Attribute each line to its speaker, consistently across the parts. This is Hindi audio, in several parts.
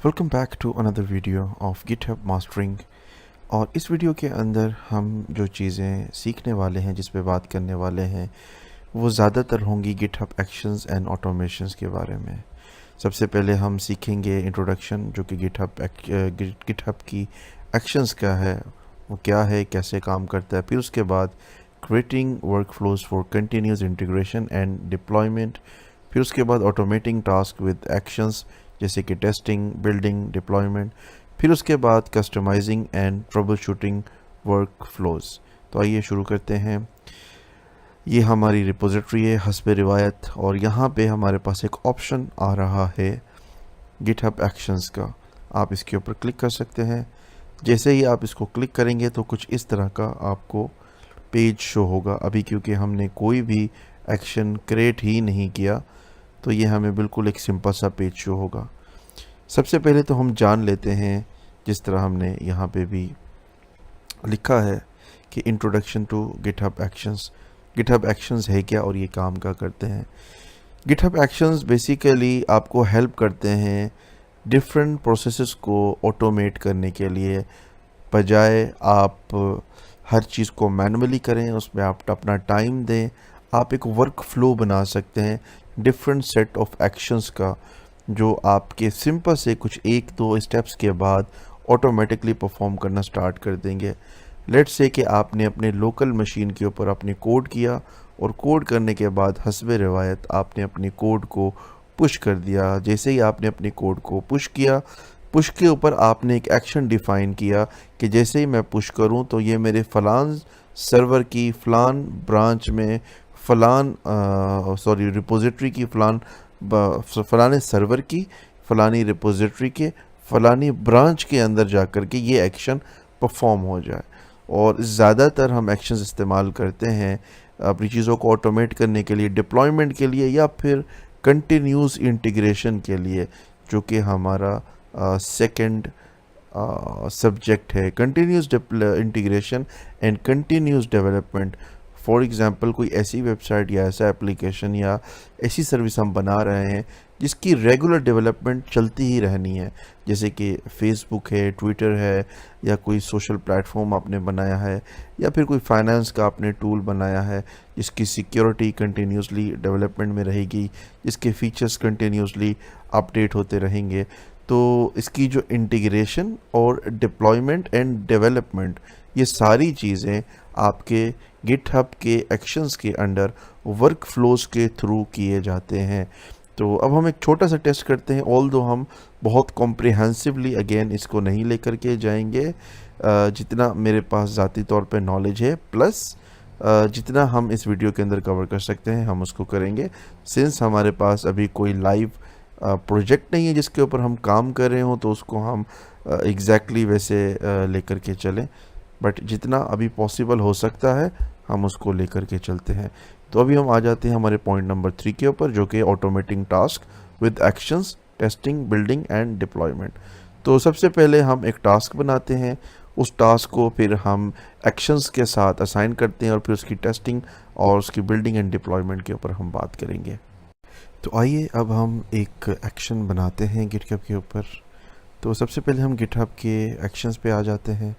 Speaker 1: Welcome back to another video of GitHub mastering. और इस वीडियो के अंदर हम जो चीज़ें सीखने वाले हैं, जिस पे बात करने वाले हैं, वो ज़्यादातर होंगी गिटहब एक्शंस एंड ऑटोमेशंस के बारे में। सबसे पहले हम सीखेंगे इंट्रोडक्शन, जो कि गिटहब की एक्शंस क्या है, वो क्या है, कैसे काम करता है। फिर उसके बाद creating work flows for continuous integration and deployment. फिर उसके बाद ऑटोमेटिंग टास्क विद एक्शंस, जैसे कि टेस्टिंग, बिल्डिंग, डिप्लॉयमेंट। फिर उसके बाद customising and trouble shooting work flows. तो आइए शुरू करते हैं। ये हमारी रिपोजिटरी है हस्बे रिवायत, और यहाँ पे हमारे पास एक ऑप्शन आ रहा है गिटहब एक्शंस का। आप इसके ऊपर क्लिक कर सकते हैं। जैसे ही आप इसको क्लिक करेंगे तो कुछ इस तरह का आपको पेज शो होगा। अभी क्योंकि हमने कोई भी एक्शन क्रिएट ही नहीं किया, तो ये हमें बिल्कुल एक सिंपल सा पेज शो होगा। सबसे पहले तो हम जान लेते हैं, जिस तरह हमने यहाँ पे भी लिखा है कि introduction to GitHub actions. GitHub actions है क्या और ये काम क्या करते हैं। गिटहब एक्शंस बेसिकली आपको हेल्प करते हैं डिफरेंट प्रोसेसेस को ऑटोमेट करने के लिए। बजाय आप हर चीज़ को मैनुअली करें, उसमें आप अपना टाइम दें, आप एक वर्क फ्लो बना सकते हैं डिफरेंट सेट ऑफ एक्शंस का, जो आपके सिंपल से कुछ एक दो स्टेप्स के बाद ऑटोमेटिकली परफॉर्म करना स्टार्ट कर देंगे। लेट्स से कि आपने अपने लोकल मशीन के ऊपर अपने कोड किया, और कोड करने के बाद हस्बे रिवायत आपने अपने कोड को पुश कर दिया। जैसे ही आपने अपने कोड को पुश किया, पुश के ऊपर आपने एक एक्शन डिफ़ाइन किया कि जैसे ही मैं पुश करूं तो ये मेरे फ़लान सर्वर की फ़लान ब्रांच में रिपोजिटरी की फ़लाने सर्वर की फ़लानी रिपोजिटरी के फ़लानी ब्रांच के अंदर जा कर के ये एक्शन परफॉर्म हो जाए। और ज़्यादातर हम एक्शंस इस्तेमाल करते हैं अपनी चीज़ों को ऑटोमेट करने के लिए, डिप्लॉयमेंट के लिए, या फिर कंटिन्यूस इंटीग्रेशन के लिए, जो कि हमारा सेकंड सब्जेक्ट है। Continuous integration and continuous development. For example, कोई ऐसी वेबसाइट या ऐसा एप्लीकेशन या ऐसी सर्विस हम बना रहे हैं जिसकी रेगुलर डेवलपमेंट चलती ही रहनी है, जैसे कि फेसबुक है, ट्विटर है, या कोई सोशल प्लेटफॉर्म आपने बनाया है, या फिर कोई फाइनेंस का आपने टूल बनाया है जिसकी सिक्योरिटी कंटिन्यूसली डेवलपमेंट में रहेगी, जिसके फीचर्स कंटिन्यूसली अपडेट होते रहेंगे। तो इसकी जो इंटीग्रेशन और डिप्लॉयमेंट एंड डेवलपमेंट, ये सारी चीज़ें आपके गिटहब के एक्शंस के अंडर वर्क फ्लोज के थ्रू किए जाते हैं। तो अब हम एक छोटा सा टेस्ट करते हैं। ऑल दो हम बहुत कॉम्प्रिहेंसिवली अगेन इसको नहीं लेकर के जाएंगे, जितना मेरे पास ज़ाती तौर पे नॉलेज है, प्लस जितना हम इस वीडियो के अंदर कवर कर सकते हैं हम उसको करेंगे। सिंस हमारे पास अभी कोई लाइव प्रोजेक्ट नहीं है जिसके ऊपर हम काम कर रहे हों, तो उसको हम एग्जैक्टली वैसे लेकर के चलें, बट जितना अभी पॉसिबल हो सकता है हम उसको लेकर के चलते हैं। तो अभी हम आ जाते हैं हमारे पॉइंट नंबर 3 के ऊपर, जो कि automating task with actions, testing, building and deployment. तो सबसे पहले हम एक टास्क बनाते हैं, उस टास्क को फिर हम एक्शंस के साथ असाइन करते हैं, और फिर उसकी टेस्टिंग और उसकी बिल्डिंग एंड डिप्लॉयमेंट के ऊपर हम बात करेंगे। तो आइए अब हम एक एक्शन बनाते हैं गिटहब के ऊपर। तो सबसे पहले हम गिटहब के एक्शंस पे आ जाते हैं,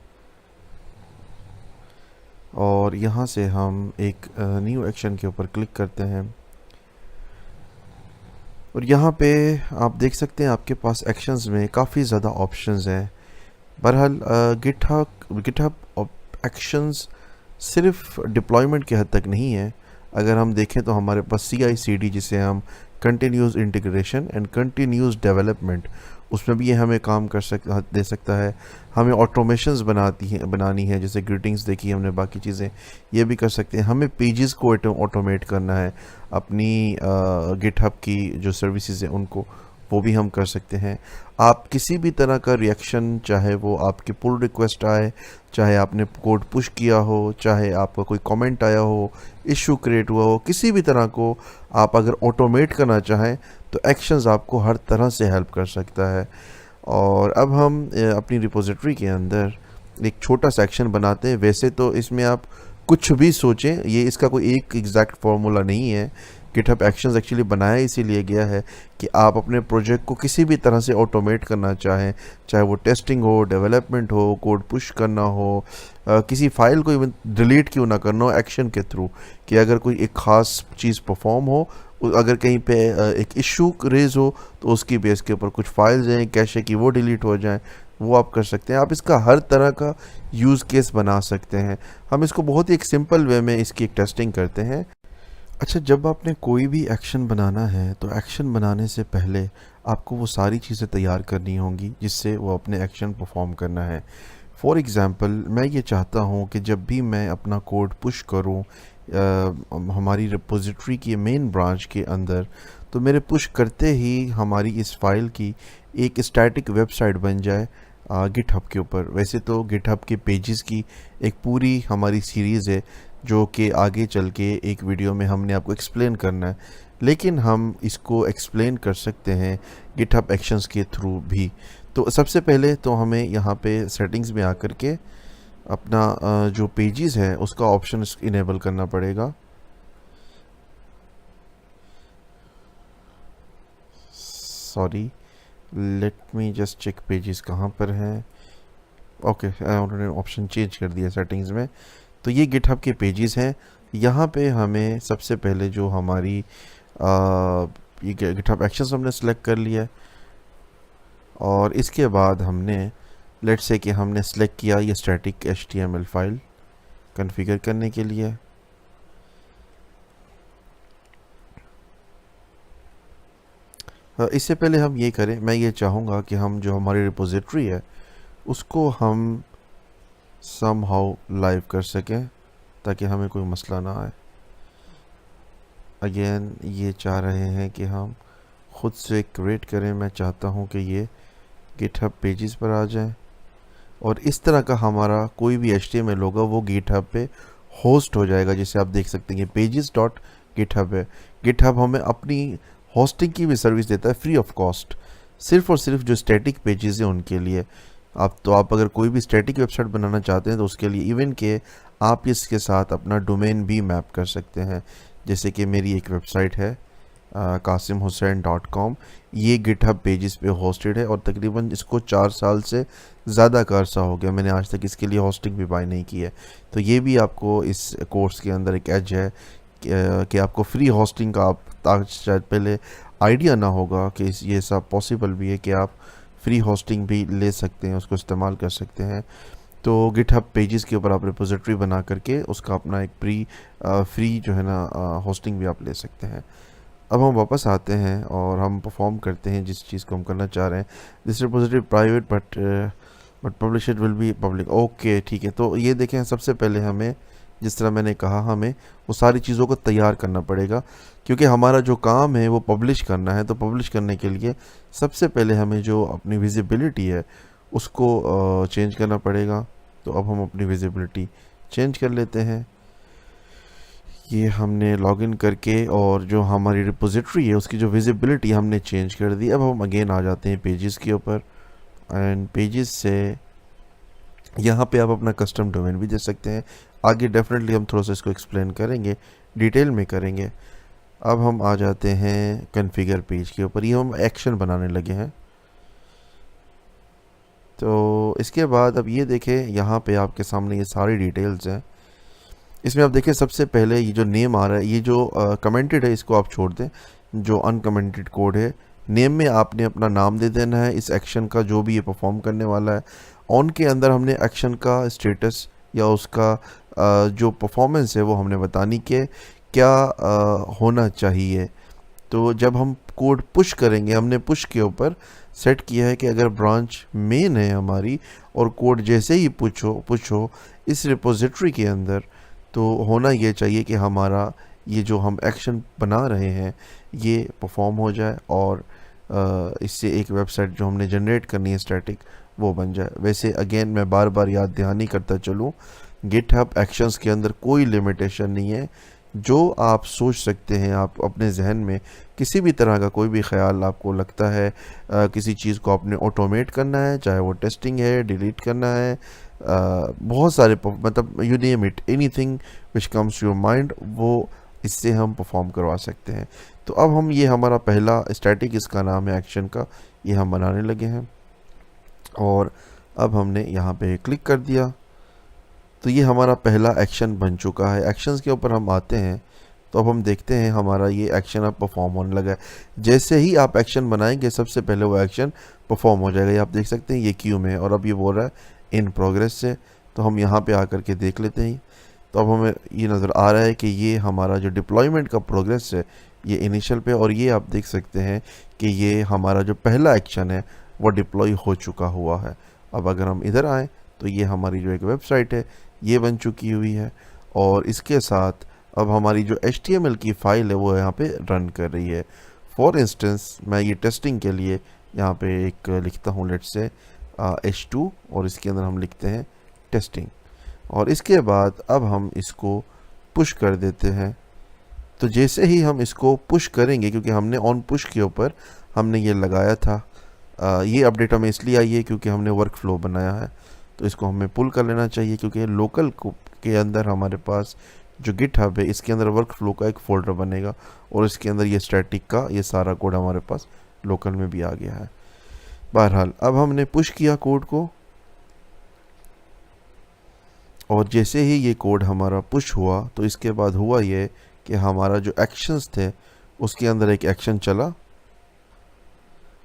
Speaker 1: और यहाँ से हम एक न्यू एक्शन के ऊपर क्लिक करते हैं। और यहाँ पे आप देख सकते हैं आपके पास एक्शंस में काफ़ी ज़्यादा ऑप्शंस हैं। बहरहाल गिटहब एक्शंस सिर्फ डिप्लॉयमेंट के हद तक नहीं है। अगर हम देखें तो हमारे पास CI/CD, जिसे हम continuous integration and continuous development, उसमें भी ये हमें काम दे सकता है। हमें ऑटोमेशंस बनानी है, जैसे ग्रीटिंग्स देखी हमने, बाकी चीज़ें ये भी कर सकते हैं। हमें पेजेस को ऑटोमेट करना है, अपनी गिटहब की जो सर्विसेज हैं उनको, वो भी हम कर सकते हैं। आप किसी भी तरह का रिएक्शन, चाहे वो आपकी पुल रिक्वेस्ट आए, चाहे आपने कोड पुश किया हो, चाहे आपका कोई कमेंट आया हो, इशू क्रिएट हुआ हो, किसी भी तरह को आप अगर ऑटोमेट करना चाहें तो एक्शंस आपको हर तरह से हेल्प कर सकता है। और अब हम अपनी रिपोजिटरी के अंदर एक छोटा सेक्शन बनाते हैं। वैसे तो इसमें आप कुछ भी सोचें, ये इसका कोई एक एग्जैक्ट फार्मूला नहीं है गिटहब एक्शंस एक्चुअली बनाया इसीलिए गया है कि आप अपने प्रोजेक्ट को किसी भी तरह से ऑटोमेट करना चाहें, चाहे वो टेस्टिंग हो, डेवलपमेंट हो, कोड पुश करना हो, किसी फाइल को इवन डिलीट क्यों ना करना हो एक्शन के थ्रू, कि अगर कोई एक ख़ास चीज़ परफॉर्म हो, अगर कहीं पे एक इशू रेज हो तो उसकी बेस के ऊपर कुछ फाइल्स हैं कैशे की वो डिलीट हो जाएं, वो आप कर सकते हैं। आप इसका हर तरह का यूज़ केस बना सकते हैं। हम इसको बहुत ही एक सिंपल वे में इसकी एक टेस्टिंग करते हैं। अच्छा, जब आपने कोई भी एक्शन बनाना है तो एक्शन बनाने से पहले आपको वो सारी चीज़ें तैयार करनी होंगी जिससे वो अपने एक्शन परफॉर्म करना है। फॉर एग्ज़ाम्पल, मैं ये चाहता हूँ कि जब भी मैं अपना कोड पुश करूँ हमारी रिपोजिटरी की मेन ब्रांच के अंदर, तो मेरे पुश करते ही हमारी इस फाइल की एक स्टैटिक वेबसाइट बन जाए गिटहब के ऊपर। वैसे तो गिटहब के पेजेस की एक पूरी हमारी सीरीज़ है जो कि आगे चल के एक वीडियो में हमने आपको एक्सप्लेन करना है, लेकिन हम इसको एक्सप्लेन कर सकते हैं गिटहब एक्शंस के थ्रू भी। तो सबसे पहले तो हमें यहाँ पे सेटिंग्स में आकर के अपना जो पेजेस है उसका ऑप्शन इनेबल करना पड़ेगा। Sorry, let me just check pages कहाँ पर हैं। ओके, उन्होंने ऑप्शन चेंज कर दिया सेटिंग्स में। तो ये गिटहब के पेजेस हैं। यहाँ पे हमें सबसे पहले जो हमारी ये गिटहब एक्शंस हमने सेलेक्ट कर लिया है, और इसके बाद हमने लेट्स से कि हमने सेलेक्ट किया ये स्टैटिक HTML फाइल कॉन्फ़िगर करने के लिए। इससे पहले हम ये करें, मैं ये चाहूँगा कि हम जो हमारी रिपोजिटरी है उसको हम समहाउ लाइव कर सकें ताकि हमें कोई मसला ना आए। अगेन ये चाह रहे हैं कि हम ख़ुद से क्रिएट करें। मैं चाहता हूँ कि ये गिटहब पेजेस पर आ जाए, और इस तरह का हमारा कोई भी HTML होगा वो गिटहब पे होस्ट हो जाएगा। जैसे आप देख सकते हैं pages.github है। गिटहब हमें अपनी होस्टिंग की भी सर्विस देता है फ्री ऑफ कॉस्ट, सिर्फ और सिर्फ जो स्टैटिक पेजेस हैं उनके लिए। आप अगर कोई भी स्टैटिक वेबसाइट बनाना चाहते हैं तो उसके लिए इवन के आप इसके साथ अपना डोमेन भी मैप कर सकते हैं। जैसे कि मेरी एक वेबसाइट है kasimhussain.com, ये गिटहब पेजेस पे होस्टेड है, और तकरीबन इसको 4 साल से ज़्यादा का अरसा हो गया। मैंने आज तक इसके लिए होस्टिंग भी बाय नहीं की है। तो ये भी आपको इस कोर्स के अंदर एक एज है कि आपको फ्री होस्टिंग का आप शायद पहले आइडिया ना होगा कि ये सब पॉसिबल भी है कि आप फ्री होस्टिंग भी ले सकते हैं, उसको इस्तेमाल कर सकते हैं। तो गिटहब पेजेस के ऊपर आप रिपोजिटरी बना करके उसका अपना एक फ्री जो है ना होस्टिंग भी आप ले सकते हैं। अब हम वापस आते हैं और हम परफॉर्म करते हैं जिस चीज़ को हम करना चाह रहे हैं। This repository private but publish it will be public. Okay, ठीक है। तो ये देखें, सबसे पहले हमें, जिस तरह मैंने कहा, हमें वो सारी चीज़ों को तैयार करना पड़ेगा, क्योंकि हमारा जो काम है वो पब्लिश करना है। तो पब्लिश करने के लिए सबसे पहले हमें जो अपनी विजिबिलिटी है उसको चेंज करना पड़ेगा। तो अब हम अपनी विजिबिलिटी चेंज कर लेते हैं। ये हमने लॉगिन करके, और जो हमारी रिपोजिटरी है उसकी जो विजिबिलिटी हमने चेंज कर दी। अब हम अगेन आ जाते हैं पेजेस के ऊपर, एंड पेजेस से यहाँ पे आप अपना कस्टम डोमेन भी दे सकते हैं। आगे डेफिनेटली हम थोड़ा सा इसको एक्सप्लेन करेंगे, डिटेल में करेंगे। अब हम आ जाते हैं कॉन्फ़िगर पेज के ऊपर। ये हम एक्शन बनाने लगे हैं। तो इसके बाद अब ये देखें, यहाँ पे आपके सामने ये सारी डिटेल्स हैं। इसमें आप देखें, सबसे पहले ये जो नेम आ रहा है, ये जो कमेंटेड है इसको आप छोड़ दें। जो अनकमेंटेड कोड है, नेम में आपने अपना नाम दे देना है इस एक्शन का जो भी ये परफॉर्म करने वाला है। ऑन के अंदर हमने एक्शन का स्टेटस या उसका जो परफॉर्मेंस है वो हमने बतानी कि क्या होना चाहिए। तो जब हम कोड पुश करेंगे, हमने पुश के ऊपर सेट किया है कि अगर ब्रांच मेन है हमारी और कोड जैसे ही पुश हो इस रिपोजिटरी के अंदर, तो होना ये चाहिए कि हमारा ये जो हम एक्शन बना रहे हैं ये परफॉर्म हो जाए, और इससे एक वेबसाइट जो हमने जनरेट करनी है स्टैटिक वो बन जाए। वैसे अगेन मैं बार बार याद दहानी करता चलूँ, गिटहब एक्शंस के अंदर कोई लिमिटेशन नहीं है। जो आप सोच सकते हैं, आप अपने जहन में किसी भी तरह का कोई भी ख्याल आपको लगता है, किसी चीज़ को आपने ऑटोमेट करना है, चाहे वो टेस्टिंग है, डिलीट करना है, बहुत सारे, मतलब you name it, anything which comes to your mind, वो इससे हम परफॉर्म करवा सकते हैं। तो अब हम ये हमारा पहला स्टैटिक, इसका नाम है एक्शन का, ये हम बनाने लगे हैं और अब हमने यहाँ पे क्लिक कर दिया तो ये हमारा पहला एक्शन बन चुका है। एक्शंस के ऊपर हम आते हैं तो अब हम देखते हैं हमारा ये एक्शन अब परफॉर्म होने लगा है। जैसे ही आप एक्शन बनाएंगे सबसे पहले वो एक्शन परफॉर्म हो जाएगा। ये आप देख सकते हैं ये क्यू में, और अब ये बोल रहा है इन प्रोग्रेस से। तो हम यहाँ पे आकर के देख लेते हैं। तो अब हमें ये नज़र आ रहा है कि ये हमारा जो डिप्लॉयमेंट का प्रोग्रेस है ये इनिशियल पे, और ये आप देख सकते हैं कि ये हमारा जो पहला एक्शन है वो डिप्लॉय हो चुका हुआ है। अब अगर हम इधर आएँ तो ये हमारी जो एक वेबसाइट है ये बन चुकी हुई है, और इसके साथ अब हमारी जो HTML की फ़ाइल है वो यहाँ पे रन कर रही है। फॉर इंस्टेंस मैं ये टेस्टिंग के लिए यहाँ पे एक लिखता हूँ, लेट्स से H2, और इसके अंदर हम लिखते हैं टेस्टिंग, और इसके बाद अब हम इसको पुश कर देते हैं। तो जैसे ही हम इसको पुश करेंगे, क्योंकि हमने ऑन पुश के ऊपर हमने ये लगाया था, ये अपडेट हमें इसलिए आई है क्योंकि हमने वर्क फ्लो बनाया है, तो इसको हमें पुल कर लेना चाहिए, क्योंकि लोकल के अंदर हमारे पास जो गिटहब है इसके अंदर वर्क फ्लो का एक फ़ोल्डर बनेगा, और इसके अंदर ये स्टैटिक का ये सारा कोड हमारे पास लोकल में भी आ गया है। बहरहाल अब हमने पुश किया कोड को, और जैसे ही ये कोड हमारा पुश हुआ तो इसके बाद हुआ ये कि हमारा जो एक्शंस थे उसके अंदर एक एक्शन चला,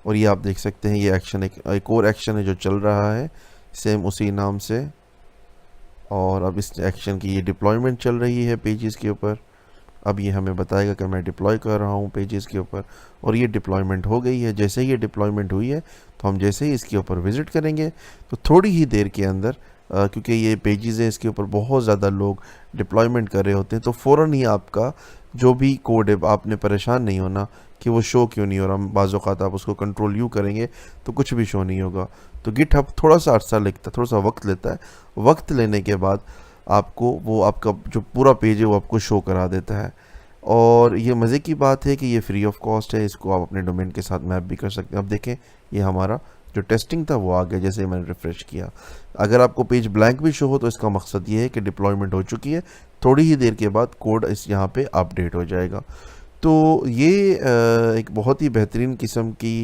Speaker 1: और ये आप देख सकते हैं ये एक्शन एक और एक्शन है जो चल रहा है सेम उसी नाम से। और अब इस एक्शन की ये डिप्लॉयमेंट चल रही है पेजेस के ऊपर। अब ये हमें बताएगा कि मैं डिप्लॉय कर रहा हूँ पेजेस के ऊपर, और ये डिप्लॉयमेंट हो गई है। जैसे ही ये डिप्लॉयमेंट हुई है तो हम जैसे ही इसके ऊपर विज़िट करेंगे तो थोड़ी ही देर के अंदर, क्योंकि ये पेजेस है इसके ऊपर बहुत ज़्यादा लोग डिप्लॉयमेंट कर रहे होते हैं, तो फ़ौरन ही आपका जो भी कोड है, आपने परेशान नहीं होना कि वो शो क्यों नहीं हो रहा। बाज़ औक़ात आप उसको कंट्रोल यू करेंगे तो कुछ भी शो नहीं होगा। तो गिटहब थोड़ा सा अर्सा लेता है, थोड़ा सा वक्त लेता है। वक्त लेने के बाद आपको वो आपका जो पूरा पेज है वो आपको शो करा देता है। और ये मज़े की बात है कि ये फ्री ऑफ कॉस्ट है, इसको आप अपने डोमेन के साथ मैप भी कर सकते हैं। अब देखें ये हमारा जो टेस्टिंग था वो आ गया जैसे मैंने रिफ़्रेश किया। अगर आपको पेज ब्लैंक भी शो हो तो इसका मकसद ये है कि डिप्लॉयमेंट हो चुकी है, थोड़ी ही देर के बाद कोड इस यहाँ पे अपडेट हो जाएगा। तो ये एक बहुत ही बेहतरीन किस्म की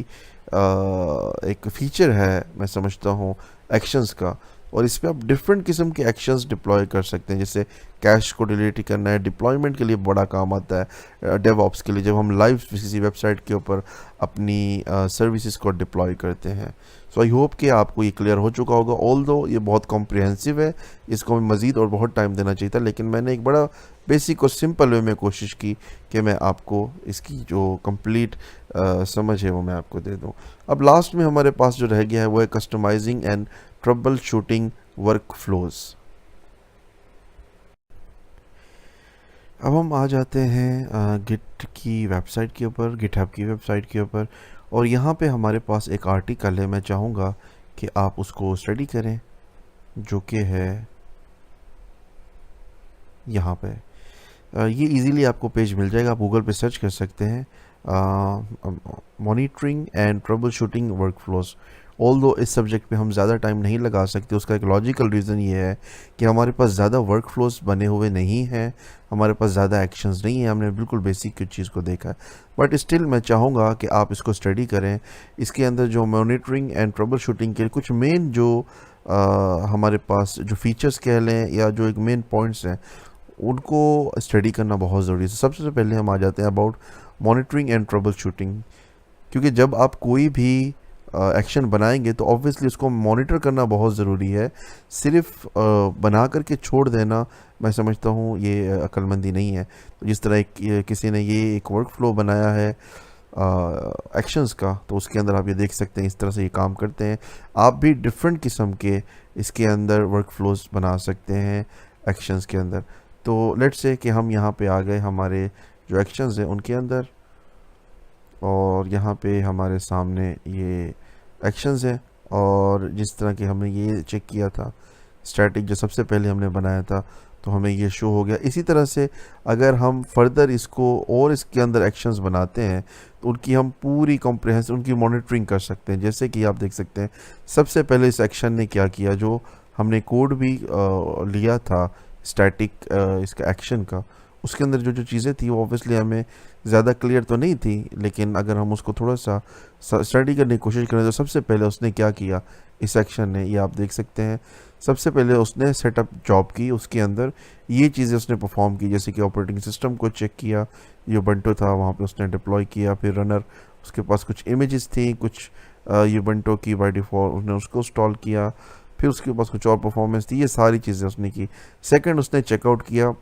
Speaker 1: एक फ़ीचर है मैं समझता हूँ एक्शंस का, और इस पे आप डिफरेंट किस्म के एक्शंस डिप्लॉय कर सकते हैं। जैसे कैश को डिलीट करना है, डिप्लॉयमेंट के लिए बड़ा काम आता है, डेवऑप्स के लिए जब हम लाइव किसी वेबसाइट के ऊपर अपनी सर्विसेज को डिप्लॉय करते हैं। सो आई होप कि आपको ये क्लियर हो चुका होगा। ऑल्दो ये बहुत कॉम्प्रिहेंसिव है, इसको हमें मज़ीद और बहुत टाइम देना चाहिए था, लेकिन मैंने एक बड़ा बेसिक और सिंपल वे में कोशिश की कि मैं आपको इसकी जो कंप्लीट समझ है वो मैं आपको दे दूँ। अब लास्ट में हमारे पास जो रह गया है वो है customising and trouble shooting work flows. अब हम आ जाते हैं गिट की वेबसाइट के ऊपर, गिटहब की वेबसाइट के ऊपर, और यहाँ पे हमारे पास एक आर्टिकल है। मैं चाहूँगा कि आप उसको स्टडी करें, जो कि है यहाँ पे। ये इजीली आपको पेज मिल जाएगा, आप गूगल पे सर्च कर सकते हैं monitoring and trouble shooting work flows. Although इस सब्जेक्ट पे हम ज़्यादा टाइम नहीं लगा सकते, उसका एक लॉजिकल रीज़न ये है कि हमारे पास ज़्यादा वर्क फ्लोज बने हुए नहीं हैं, हमारे पास ज़्यादा एक्शंस नहीं हैं, हमने बिल्कुल बेसिक की चीज़ को देखा है। बट स्टिल मैं चाहूँगा कि आप इसको स्टडी करें। इसके अंदर जो मॉनिटरिंग एंड ट्रबल शूटिंग के कुछ मेन जो हमारे पास जो फीचर्स कह लें या जो एक मेन पॉइंट्स हैं उनको स्टडी करना बहुत ज़रूरी है। सबसे पहले हम आ जाते हैं about monitoring and trouble shooting, क्योंकि जब आप कोई भी एक्शन बनाएंगे तो ऑब्वियसली उसको मॉनिटर करना बहुत ज़रूरी है। सिर्फ बना करके छोड़ देना मैं समझता हूँ ये अक्लमंदी नहीं है। तो जिस तरह किसी ने ये एक वर्क फ्लो बनाया है एक्शंस का, तो उसके अंदर आप ये देख सकते हैं इस तरह से ये काम करते हैं। आप भी डिफरेंट किस्म के इसके अंदर वर्क फ्लोज बना सकते हैं एक्शंस के अंदर। तो लेट्स से कि हम यहाँ पे आ गए हमारे जो एक्शंस हैं उनके अंदर, और यहाँ पे हमारे सामने ये एक्शंस हैं, और जिस तरह कि हमने ये चेक किया था स्टैटिक जो सबसे पहले हमने बनाया था तो हमें ये शो हो गया। इसी तरह से अगर हम फर्दर इसको और इसके अंदर एक्शंस बनाते हैं तो उनकी हम पूरी कॉम्प्रिहेंसिव उनकी मॉनिटरिंग कर सकते हैं। जैसे कि आप देख सकते हैं सबसे पहले इस एक्शन ने क्या किया, जो हमने कोड भी लिया था स्टैटिक इसका एक्शन का, उसके अंदर जो जो चीज़ें थी वो ऑब्वियसली हमें ज़्यादा क्लियर तो नहीं थी, लेकिन अगर हम उसको थोड़ा सा स्टडी करने की कोशिश करें तो सबसे पहले उसने क्या किया इस एक्शन ने, ये आप देख सकते हैं। सबसे पहले उसने सेटअप जॉब की, उसके अंदर ये चीज़ें उसने परफॉर्म की, जैसे कि ऑपरेटिंग सिस्टम को चेक किया, यूबंटू था वहाँ पे उसने डिप्लॉय किया, फिर रनर उसके पास कुछ इमेजेस थी, कुछ यूबंटू की बाय डिफ़ॉल्ट उसने उसको इंस्टॉल किया, फिर उसके पास कुछ और परफॉर्मेंस थी, ये सारी चीज़ें उसने की। सेकंड उसने चेकआउट किया,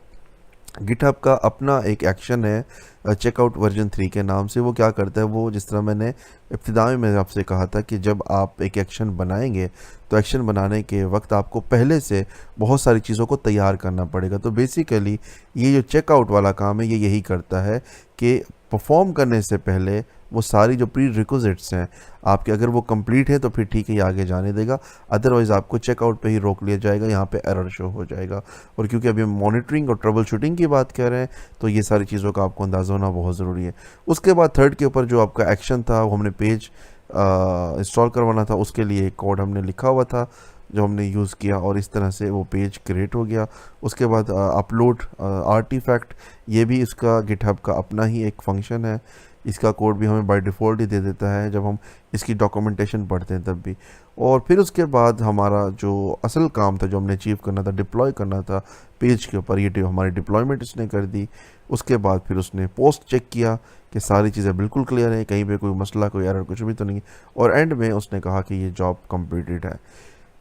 Speaker 1: गिटहब का अपना एक एक्शन है चेकआउट वर्जन 3 के नाम से। वो क्या करता है, वो जिस तरह मैंने इब्तिदा में आपसे कहा था कि जब आप एक एक्शन बनाएंगे तो एक्शन बनाने के वक्त आपको पहले से बहुत सारी चीज़ों को तैयार करना पड़ेगा। तो बेसिकली ये जो चेकआउट वाला काम है ये यही करता है कि परफॉर्म करने से पहले वो सारी जो प्री रिक्विजिट्स हैं आपके, अगर वो कंप्लीट है तो फिर ठीक है ये आगे जाने देगा, अदरवाइज़ आपको चेकआउट पे ही रोक लिया जाएगा, यहाँ पे एरर शो हो जाएगा। और क्योंकि अभी हम मॉनिटरिंग और ट्रबल शूटिंग की बात कर रहे हैं तो ये सारी चीज़ों का आपको अंदाज़ा होना बहुत ज़रूरी है। उसके बाद थर्ड के ऊपर जो आपका एक्शन था वो हमने पेज इंस्टॉल करवाना था, उसके लिए एक कोड हमने लिखा हुआ था जो हमने यूज़ किया और इस तरह से वो पेज क्रिएट हो गया। उसके बाद अपलोड आर्टिफैक्ट, ये भी इसका गिटहब का अपना ही एक फंक्शन है, इसका कोड भी हमें बाय डिफ़ॉल्ट ही दे देता है जब हम इसकी डॉक्यूमेंटेशन पढ़ते हैं तब भी। और फिर उसके बाद हमारा जो असल काम था, जो हमने अचीव करना था, डिप्लॉय करना था पेज के ऊपर, ये हमारी डिप्लॉयमेंट इसने कर दी। उसके बाद फिर उसने पोस्ट चेक किया कि सारी चीज़ें बिल्कुल क्लियर है, कहीं पे कोई मसला, कोई एरर कुछ भी तो नहीं है, और एंड में उसने कहा कि ये जॉब कंप्लीटेड है।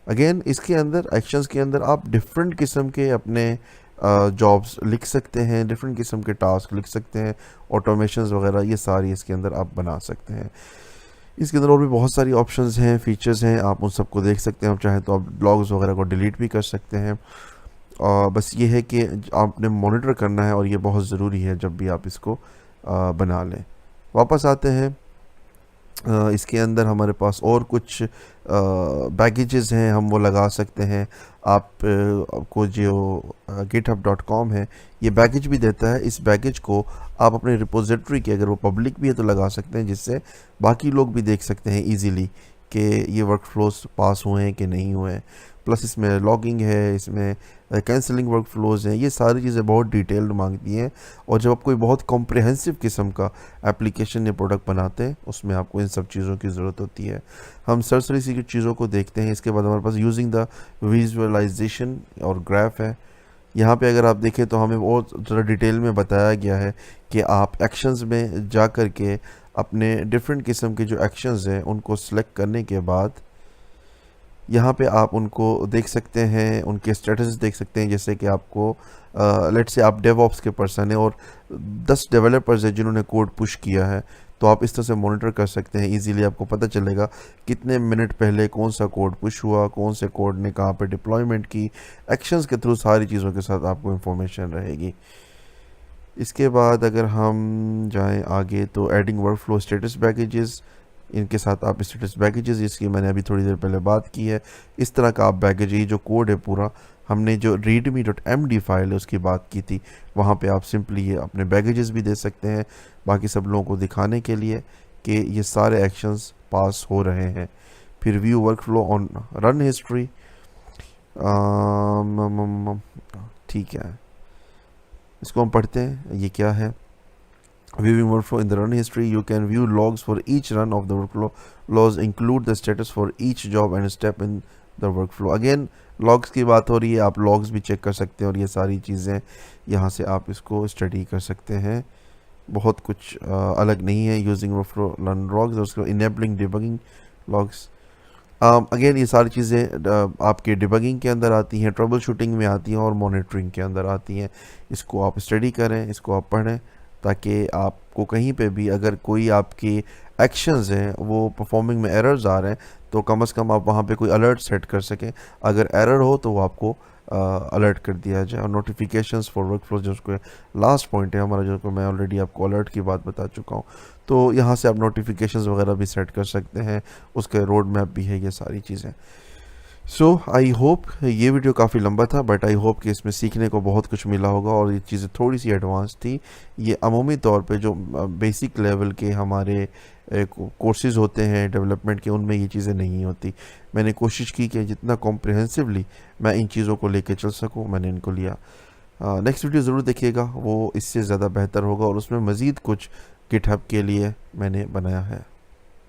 Speaker 1: अगेन इसके अंदर एक्शंस के अंदर आप डिफरेंट किस्म के अपने जॉब्स लिख सकते हैं, डिफरेंट किस्म के टास्क लिख सकते हैं, ऑटोमेशंस वगैरह ये सारी इसके अंदर आप बना सकते हैं। इसके अंदर और भी बहुत सारी ऑप्शंस हैं, फीचर्स हैं, आप उन सबको देख सकते हैं। आप चाहें तो आप ब्लॉग्स वगैरह को डिलीट भी कर सकते हैं। बस ये है कि आपने मॉनिटर करना है और ये बहुत ज़रूरी है जब भी आप इसको बना लें। वापस आते हैं, इसके अंदर हमारे पास और कुछ बैगेजेस हैं, हम वो लगा सकते हैं। आपको जो github.com है ये बैगेज भी देता है, इस बैगेज को आप अपने रिपोजिटरी के, अगर वो पब्लिक भी है तो लगा सकते हैं, जिससे बाकी लोग भी देख सकते हैं इजीली कि ये वर्क फ्लोज पास हुए हैं कि नहीं हुए हैं। प्लस इसमें लॉगिंग है, इसमें कैंसलिंग वर्क फ्लोज हैं, ये सारी चीज़ें बहुत डिटेल्ड मांगती हैं। और जब आप कोई बहुत कॉम्प्रिहेंसिव किस्म का एप्लीकेशन या प्रोडक्ट बनाते हैं उसमें आपको इन सब चीज़ों की ज़रूरत होती है। हम सरसरी सी चीज़ों को देखते हैं। इसके बाद हमारे पास यूजिंग द विजुअलाइजेशन और ग्राफ है। यहाँ पे अगर आप देखें तो हमें बहुत ज़रा डिटेल में बताया गया है कि आप एक्शंस में जा कर के अपने डिफरेंट किस्म के जो एक्शंस हैं उनको सेलेक्ट करने के बाद यहाँ पे आप उनको देख सकते हैं, उनके स्टेटस देख सकते हैं। जैसे कि आपको लेट्स से आप डेवऑप्स के पर्सन हैं और 10 डेवलपर्स हैं जिन्होंने कोड पुश किया है, तो आप इस तरह से मॉनिटर कर सकते हैं इजीली। आपको पता चलेगा कितने मिनट पहले कौन सा कोड पुश हुआ, कौन से कोड ने कहाँ पे डिप्लॉयमेंट की, एक्शंस के थ्रू सारी चीज़ों के साथ आपको इंफॉर्मेशन रहेगी। इसके बाद अगर हम जाएं आगे तो एडिंग वर्कफ्लो स्टेटस बैगेजेस, इनके साथ आप स्टेटस बैगेजेस, जिसकी मैंने अभी थोड़ी देर पहले बात की है, इस तरह का आप बैगेज, ये जो कोड है पूरा, हमने जो readme.md फाइल है उसकी बात की थी, वहाँ पे आप सिंपली ये अपने बैगेजेस भी दे सकते हैं बाकी सब लोगों को दिखाने के लिए कि ये सारे एक्शंस पास हो रहे हैं। फिर view workflow on run history, ठीक है, इसको हम पढ़ते हैं, ये क्या है। Viewing workflow in the run history, you can view logs for each run of the workflow. Logs include the status for each job and step in the workflow. Again, logs की बात हो रही है, आप logs भी चेक कर सकते हैं और ये सारी चीज़ें यहाँ से आप इसको स्टडी कर सकते हैं। बहुत कुछ अलग नहीं है। यूजिंग वर्कफ्लो रन logs और उसको इनेबलिंग डिबगिंग logs। अगेन ये सारी चीज़ें आपके डिबगिंग के अंदर आती हैं, ट्रबल शूटिंग में आती हैं और मॉनिटरिंग के अंदर आती हैं। इसको आप स्टडी करें, इसको आप पढ़ें, ताकि आपको कहीं पे भी अगर कोई आपकी एक्शंस हैं वो परफॉर्मिंग में एरर्स आ रहे हैं तो कम से कम आप वहाँ पे कोई अलर्ट सेट कर सकें। अगर एरर हो तो वो आपको अलर्ट कर दिया जाए। और नोटिफिकेशंस फॉर वर्कफ्लो जो उसको लास्ट पॉइंट है हमारा, जो मैं ऑलरेडी आपको अलर्ट की बात बता चुका हूँ, तो यहाँ से आप नोटिफिकेशंस वगैरह भी सेट कर सकते हैं। उसके रोड मैप भी है, ये सारी चीज़ें। सो आई होप ये वीडियो काफ़ी लंबा था, बट आई होप कि इसमें सीखने को बहुत कुछ मिला होगा और ये चीज़ें थोड़ी सी एडवांस थी। ये अमूमी तौर पे जो बेसिक लेवल के हमारे कोर्सेज़ होते हैं डेवलपमेंट के, उनमें ये चीज़ें नहीं होती। मैंने कोशिश की कि जितना कॉम्प्रिहेंसिवली मैं इन चीज़ों को लेके चल सकूं, मैंने इनको लिया। नेक्स्ट वीडियो ज़रूर देखिएगा, वो इससे ज़्यादा बेहतर होगा और उसमें मज़ीद कुछ गिटहब के लिए मैंने बनाया है।